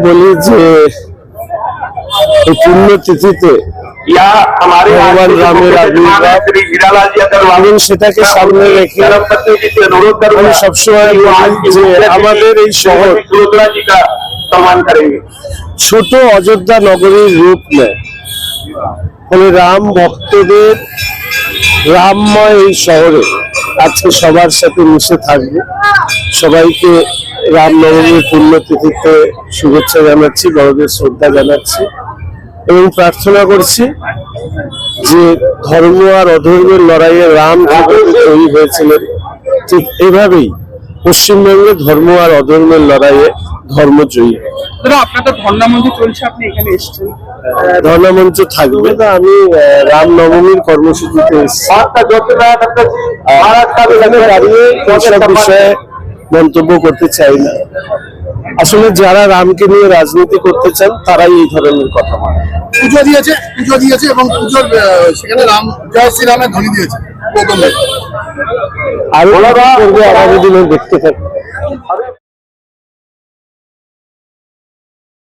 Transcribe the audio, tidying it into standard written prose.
বলি যে এই পুণ্যতিথিতে ভগবান রামের আবির্ভাব এবং সেটাকে সামনে রেখে আমি সবসময় বলি যে আমাদের এই শহর ছোট অযোধ্যা নগরীর রূপ নেয়। ফলে রাম ভক্তদের রামময় এই শহরে আজকে সবার সাথে মিশে থাকবে। সবাইকে রামনবমীর পুণ্যতিথিতে শুভেচ্ছা জানাচ্ছি, বড়দের শ্রদ্ধা জানাচ্ছি এবং প্রার্থনা করছি যে ধর্ম আর অধর্মের লড়াইয়ে রাম যেভাবে জয়ী হয়েছিলেন, ঠিক এভাবেই পশ্চিমবঙ্গে ধর্ম আর অধর্মের লড়াইয়ে ধর্ম জয়ী। আপনাদের ধর্ণামঞ্চ চলছে, আপনি এখানে এসেছেন, ধর্ণামঞ্চ থাকবে না। আমি রামনবমীর কর্মসূচিতে দাঁড়িয়ে এইসব বিষয়ে মন্তব্য করতে চাই না। আসলে যারা রামকে নিয়ে রাজনীতি করতে চান তারাই এই ধরনের কথা বলে। পুজো দিয়েছে এবং পুজোর সেখানে রাম জয় শ্রীরামের ধ্বনি দিয়েছে। আরো করবে আগামী দিনে দেখতে থাকবে।